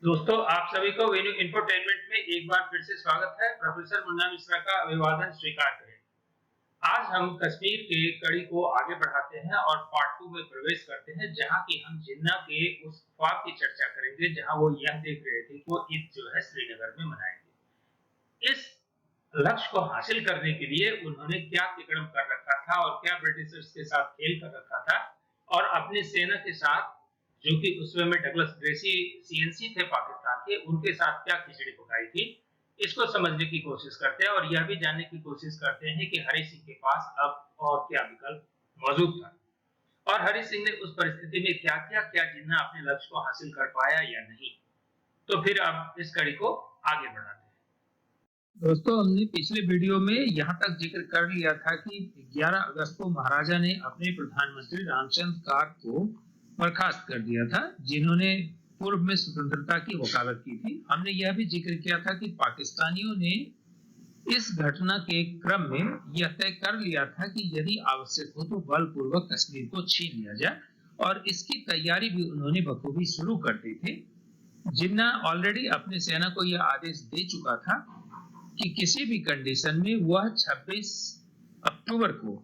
दोस्तों, आप सभी को वेन्यू इंफोटेनमेंट में एक बार फिर से स्वागत है। प्रोफेसर मुन्ना मिश्रा का अभिवादन स्वीकार करें। आज हम कश्मीर के कड़ी को आगे बढ़ाते हैं और पार्ट 2 में प्रवेश करते हैं, जहां की हम जिन्ना के उस ख्वाब की चर्चा करेंगे, जहां वो यह देख रहे थे कि वो ईद जो है श्रीनगर में मनाएंगे। इस लक्ष्य को हासिल करने के लिए उन्होंने क्या तिकड़म कर रखा था और क्या ब्रिटिशर्स के साथ खेल कर रखा था, और अपनी सेना के साथ, जो कि उस समय में डगलस ग्रेसी सीएनसी थे पाकिस्तान के, उनके साथ क्या खिचड़ी पकाई थी, इसको समझने की कोशिश करते हैं और यह भी जानने की कोशिश करते हैं कि हरि सिंह के पास अब और क्या विकल्प मौजूद था, और हरि सिंह ने उस परिस्थिति में क्या किया, क्या जिन्ना अपने लक्ष्य को हासिल कर पाया या नहीं। तो फिर अब इस कड़ी को आगे बढ़ाते हैं। दोस्तों, हमने पिछले वीडियो में यहाँ तक जिक्र कर लिया था कि 11 अगस्त को महाराजा ने अपने प्रधानमंत्री रामचंद्र कार को बर्खास्त कर दिया था, जिन्होंने पूर्व में स्वतंत्रता की वकालत की थी। हमने यह भी जिक्र किया था कि पाकिस्तानियों ने इस घटना के क्रम में यह तय कर लिया था कि यदि आवश्यक हो तो बलपूर्वक कश्मीर को छीन लिया जाए, और इसकी तैयारी भी उन्होंने बखूबी शुरू कर दी थी। जिन्ना ऑलरेडी अपनी सेना को यह आदेश दे चुका था कि किसी भी कंडीशन में वह 26 अक्टूबर को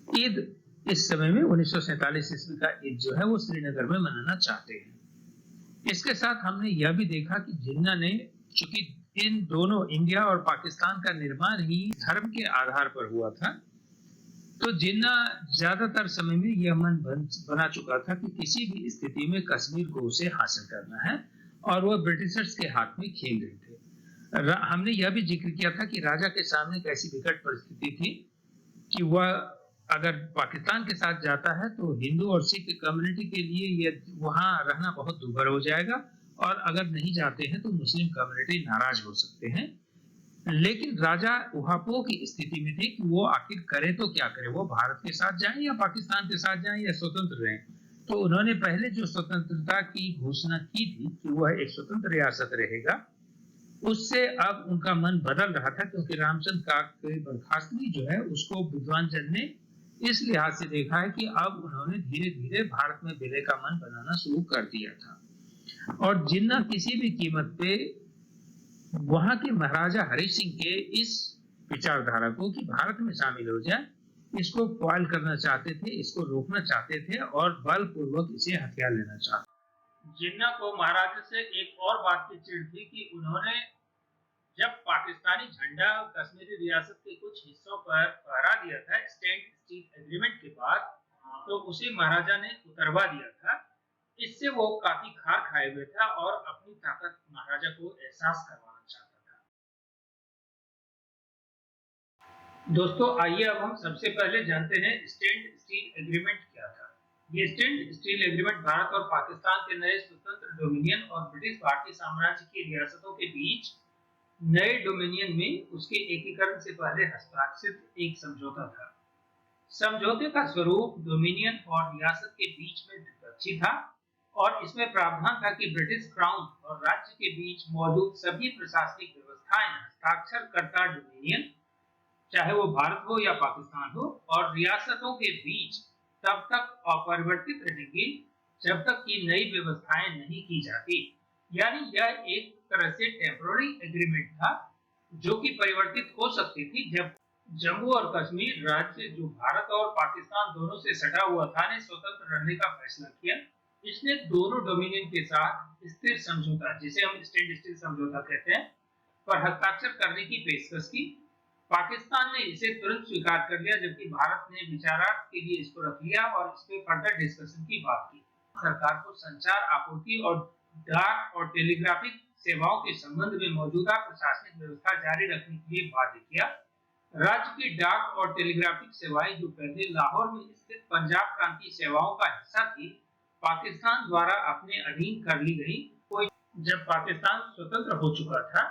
ईद, इस समय में 1947 ईस्वी का ईद जो है वो श्रीनगर में मनाना चाहते हैं। इसके साथ हमने यह भी देखा कि जिन्ना ने, चूंकि इन दोनों इंडिया और पाकिस्तान का निर्माण ही धर्म के आधार पर हुआ था, तो जिन्ना ज्यादातर समय में यह मन बना चुका था कि किसी भी स्थिति में कश्मीर को उसे हासिल करना है, और वह ब्रिटिशर्स के हाथ में खेल रहे थे। हमने यह भी जिक्र किया था कि राजा के सामने कैसी विकट परिस्थिति थी कि वह अगर पाकिस्तान के साथ जाता है तो हिंदू और सिख कम्युनिटी के लिए ये वहां रहना बहुत दुभर हो जाएगा, और अगर नहीं जाते हैं तो मुस्लिम कम्युनिटी नाराज हो सकते हैं। लेकिन राजा उहापोह की स्थिति में थे कि वो आखिर करे तो क्या करे, वो भारत के साथ जाएं या पाकिस्तान के साथ जाएं या स्वतंत्र रहें। तो उन्होंने पहले जो स्वतंत्रता की घोषणा की थी कि वह एक स्वतंत्र रियासत रहेगा, उससे अब उनका मन बदल रहा था, क्योंकि रामचंद्र का बर्खास्तगी जो है उसको विद्वान जन ने इस लिहाज से देखा है कि अब उन्होंने धीरे धीरे भारत में विलय का मन बनाना शुरू कर दिया था, और जिन्ना किसी भी कीमत पे वहां के महाराजा हरि सिंह के इस विचारधारा को कि भारत में शामिल हो जाए, इसको क्वाइल करना चाहते थे, इसको रोकना चाहते थे और बलपूर्वक इसे हथियार लेना चाहते थे। जिन्ना को महाराजा से एक और बात की चिढ़ थी कि उन्होंने जब पाकिस्तानी झंडा कश्मीरी रियासत के कुछ हिस्सों पर फहरा दिया था स्टैंड स्टील एग्रीमेंट के बाद, तो उसे महाराजा ने उतरवा दिया था। इससे वो काफी खार खाए हुए था और अपनी ताकत महाराजा को एहसास करवाना चाहता था। दोस्तों, आइए अब हम सबसे पहले जानते हैं स्टैंड स्टील एग्रीमेंट क्या था। ये स्टैंड स्टील एग्रीमेंट भारत और पाकिस्तान के नए स्वतंत्र डोमिनियन और ब्रिटिश भारतीय साम्राज्य की रियासतों के बीच नए डोमिनियन में उसके एकीकरण से पहले हस्ताक्षरित एक समझौता था। समझौते का स्वरूप डोमिनियन और रियासत के बीच में द्विपक्षीय था, और इसमें प्रावधान था कि ब्रिटिश क्राउन और राज्य के बीच मौजूद सभी प्रशासनिक व्यवस्थाएं हस्ताक्षरकर्ता डोमिनियन, चाहे वो भारत हो या पाकिस्तान हो, और रियासतों के बीच तब तक अपरिवर्तित रहेंगी जब तक कि नई व्यवस्थाएं नहीं की जाती। यानी यह एक तरह से टेम्पररी एग्रीमेंट था, जो कि परिवर्तित हो सकती थी जब जम्मू और कश्मीर राज्य, जो भारत और पाकिस्तान दोनों से सटा हुआ था, ने स्वतंत्र रहने का फैसला किया। इसने दोनों डोमिनियन के साथ स्थिर समझौता, जिसे हम स्टैंड स्टिल समझौता कहते हैं, पर हस्ताक्षर करने की पेशकश की। पाकिस्तान ने इसे तुरंत स्वीकार कर लिया, जबकि भारत ने विचारार्थ के लिए इसको रख लिया और इस पर फर्दर डिस्कशन की बात की। सरकार को संचार आपूर्ति और डाक और टेलीग्राफिक सेवाओं के संबंध में मौजूदा प्रशासनिक व्यवस्था जारी रखने के लिए बाध्य किया। राज्य की डाक और टेलीग्राफिक सेवाएं, जो पहले लाहौर में स्थित पंजाब क्रांति सेवाओं का हिस्सा थी, पाकिस्तान द्वारा अपने अधीन कर ली गई। जब पाकिस्तान स्वतंत्र हो चुका था,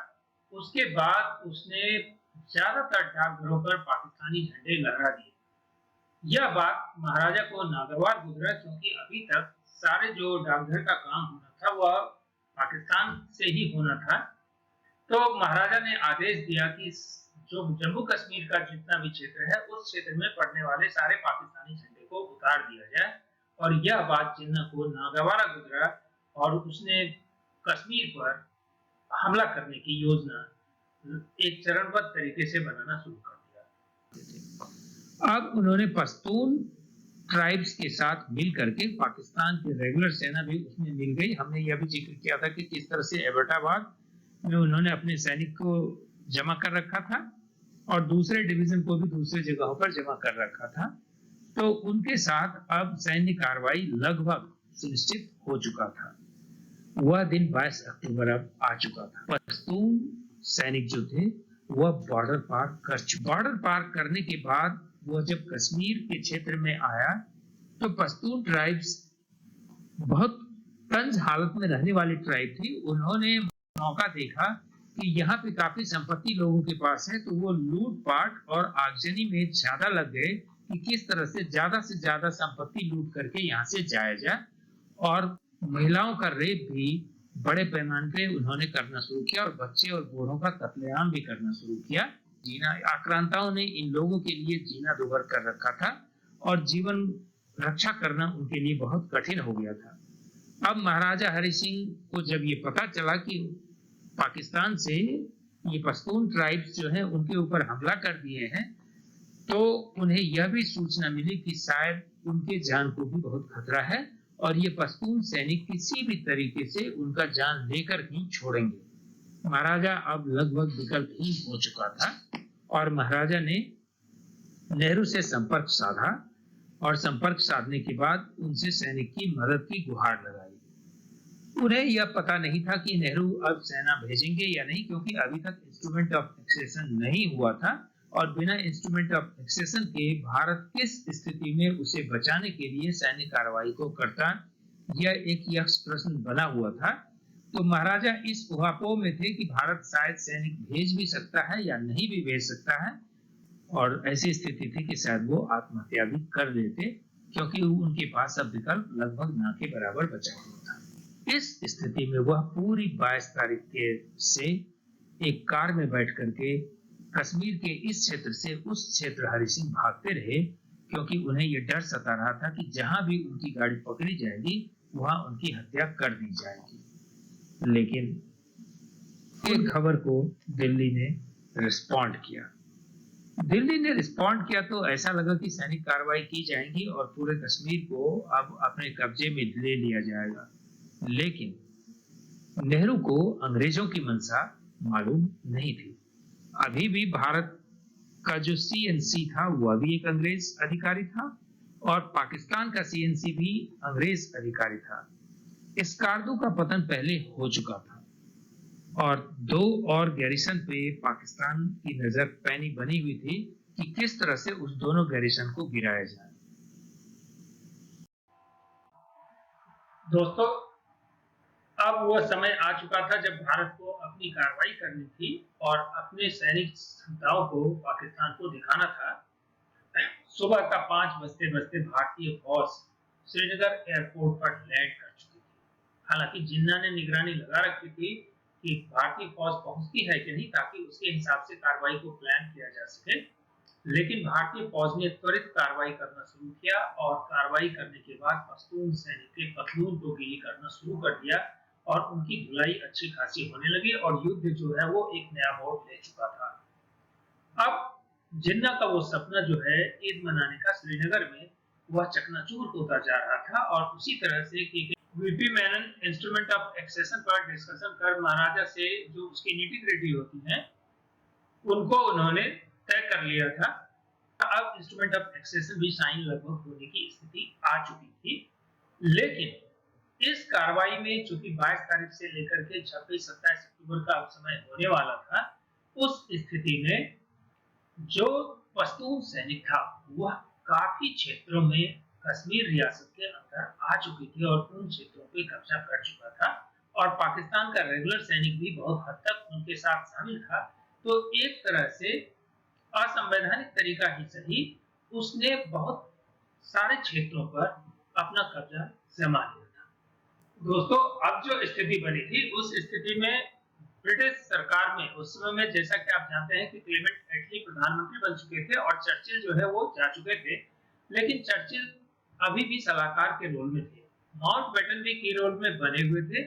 उसके बाद उसने ज्यादातर डाकघरों पर पाकिस्तानी झंडे लहरा दिए। यह बात महाराजा को नागवार गुजरा, क्योंकि अभी तक सारे जो डाकघर का काम होना था वह पाकिस्तान से ही होना था। तो महाराजा ने आदेश दिया कि जो जम्मू कश्मीर का जितना भी क्षेत्र है, उस क्षेत्र में पड़ने वाले सारे पाकिस्तानी झंडे को उतार दिया जाए, और यह बात जिन्ना को नागवारा गुजरा, और उसने कश्मीर पर हमला करने की योजना एक चरणबद्ध तरीके से बनाना शुरू कर दिया। अब उन्होंने पश्तून ट्राइब्स के साथ मिल करके पाकिस्तान की रेगुलर सेना भी उसमें मिल गई। हमने यह भी जिक्र किया था कि किस तरह से एबटाबाद में उन्होंने अपने सैनिक को जमा कर रखा था और दूसरे डिवीजन को भी दूसरी जगहों पर जमा कर रखा था। तो उनके साथ अब सैन्य कार्रवाई लगभग सुनिश्चित हो चुका था। वह दिन 22 अक्टूबर अब आ चुका था। पश्तून सैनिक जो थे वह बॉर्डर पार करने के बाद वह जब कश्मीर के क्षेत्र में आया तो पश्तून ट्राइब्स बहुत तंज हालत में रहने वाली ट्राइब थी। उन्होंने मौका देखा कि यहाँ पे काफी संपत्ति लोगों के पास है, तो वो लूटपाट और आगजनी में ज्यादा लग गए कि किस तरह से ज्यादा संपत्ति लूट करके यहाँ से जाया जाए। और महिलाओं का रेप भी बड़े पैमाने पे उन्होंने करना शुरू किया और बच्चे और बूढ़ों का कत्लेआम भी करना शुरू किया। जीना आक्रांताओं ने इन लोगों के लिए जीना दुभर कर रखा था और जीवन रक्षा करना उनके लिए बहुत कठिन हो गया था। अब महाराजा हरि सिंह को जब ये पता चला कि पाकिस्तान से ये पश्तून ट्राइब्स जो है उनके ऊपर हमला कर दिए हैं, तो उन्हें यह भी सूचना मिली कि शायद उनके जान को भी बहुत खतरा है और ये पश्तून सैनिक किसी भी तरीके से उनका जान लेकर ही छोड़ेंगे। महाराजा अब लगभग विकल्पहीन हो चुका था और महाराजा ने नेहरू से संपर्क साधा और संपर्क साधने के बाद उनसे सैनिक की मदद की गुहार लगाई। उन्हें यह पता नहीं था कि नेहरू अब सेना भेजेंगे या नहीं, क्योंकि अभी तक इंस्ट्रूमेंट ऑफ एक्सेशन नहीं हुआ था और बिना इंस्ट्रूमेंट ऑफ एक्सेशन के भारत किस स्थिति में उसे बचाने के लिए सैन्य कार्रवाई को करता, यह एक यक्ष प्रश्न बना हुआ था। तो महाराजा इस ऊहापोह में थे कि भारत शायद सैनिक भेज भी सकता है या नहीं भी भेज सकता है और ऐसी स्थिति थी कि शायद वो आत्महत्या भी कर लेते, क्योंकि उनके पास अब विकल्प लगभग ना के बराबर बचा हुआ था। इस स्थिति में वह पूरी 22 तारीख के से एक कार में बैठ करके कश्मीर के इस क्षेत्र से उस क्षेत्र हरि सिंह भागते रहे, क्योंकि उन्हें यह डर सता रहा था कि जहां भी उनकी गाड़ी पकड़ी जाएगी वहां उनकी हत्या कर दी जाएगी। लेकिन एक खबर को दिल्ली ने रिस्पॉन्ड किया। तो ऐसा लगा कि सैनिक कार्रवाई की जाएगी और पूरे कश्मीर को अब अपने कब्जे में ले लिया जाएगा। लेकिन नेहरू को अंग्रेजों की मंशा मालूम नहीं थी। अभी भी भारत का जो सीएनसी था वह भी एक अंग्रेज अधिकारी था और पाकिस्तान का सीएनसी भी अंग्रेज अधिकारी था। स्कार्दू का पतन पहले हो चुका था और 2 और गैरिसन पे पाकिस्तान की नजर पैनी बनी हुई थी कि किस तरह से उस दोनों गैरिसन को गिराया जाए। दोस्तों, अब वह समय आ चुका था जब भारत को अपनी कार्रवाई करनी थी और अपने सैनिक क्षमताओं को पाकिस्तान को दिखाना था। सुबह का 5 बजते भारतीय फौज श्रीनगर एयरपोर्ट पर लैंड कर चुकी थी। हालांकि जिन्ना ने निगरानी लगा रखी थी कि भारतीय फौज पहुंचती है कि नहीं, ताकि उसके हिसाब से कार्रवाई को प्लान किया जा सके। लेकिन भारतीय फौज ने त्वरित कार्रवाई करना शुरू किया और कार्रवाई करने के बाद पश्तून सैनिक के पतलून को गीली करना शुरू कर दिया और उनकी धुलाई अच्छी खासी होने लगी और युद्ध जो है वो एक नया मोड़ ले चुका था। अब जिन्ना का वो सपना जो है ईद मनाने का श्रीनगर में, वह चकनाचूर होता जा रहा था और उसी तरह से VP Menon instrument of accession पर डिस्कशन कर महाराजा से जो उसकी नीति होती है उनको उन्होंने तय कर लिया था। अब इंस्ट्रूमेंट ऑफ एक्सेशन भी साइन लगभग होने की स्थिति आ चुकी थी। लेकिन इस कार्रवाई में चूंकि 22 तारीख से लेकर के 26-27 अक्टूबर का समय होने वाला था, उस स्थिति में जो पश्तून सैनिक था वह काफी क्षेत्रों में कश्मीर रियासत के अंदर आ चुकी थी और उन क्षेत्रों पे कब्जा कर चुका था और पाकिस्तान का रेगुलर सैनिक भी बहुत हद तक उनके साथ शामिल था। तो एक तरह से असंवैधानिक तरीका ही सही, उसने बहुत सारे क्षेत्रों पर अपना कब्जा जमा लिया था। दोस्तों, अब जो स्थिति बनी थी उस स्थिति में ब्रिटिश सरकार में उस समय में, जैसा कि आप जानते हैं कि क्लेमेंट एटली प्रधानमंत्री बन चुके थे और चर्चिल जो है वो जा चुके थे, लेकिन चर्चिल अभी भी सलाहकार के रोल में थे। माउंटबेटन भी की रोल में बने हुए थे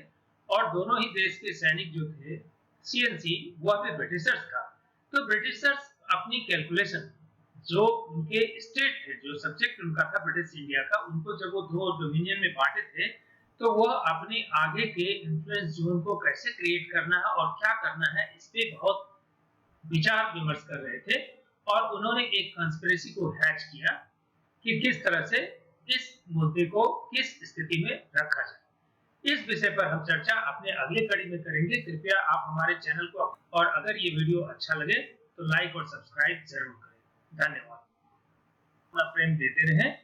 और दोनों ही देश के सैनिक जो थे, सीएनसी, वह भी ब्रिटिशर्स का। तो ब्रिटिशर्स अपनी कैलकुलेशन, जो उनके स्टेट थे, जो सब्जेक्ट उनका था ब्रिटिश इंडिया का, उनको जब वो दो डोमिनियन में बांटे थे, तो वह अपने आगे के इन्फ्लुएंस जोन को कैसे क्रिएट करना है और क्या करना है, इस पे बहुत विचार विमर्श कर रहे थे। और उन्होंने एक कंस्पिरेसी को हैच किया कि किस तरह से इस मुद्दे को किस स्थिति में रखा जाए। इस विषय पर हम चर्चा अपने अगले कड़ी में करेंगे। कृपया आप हमारे चैनल को, और अगर ये वीडियो अच्छा लगे तो लाइक और सब्सक्राइब जरूर करें। धन्यवाद। अपना प्रेम देते रहें।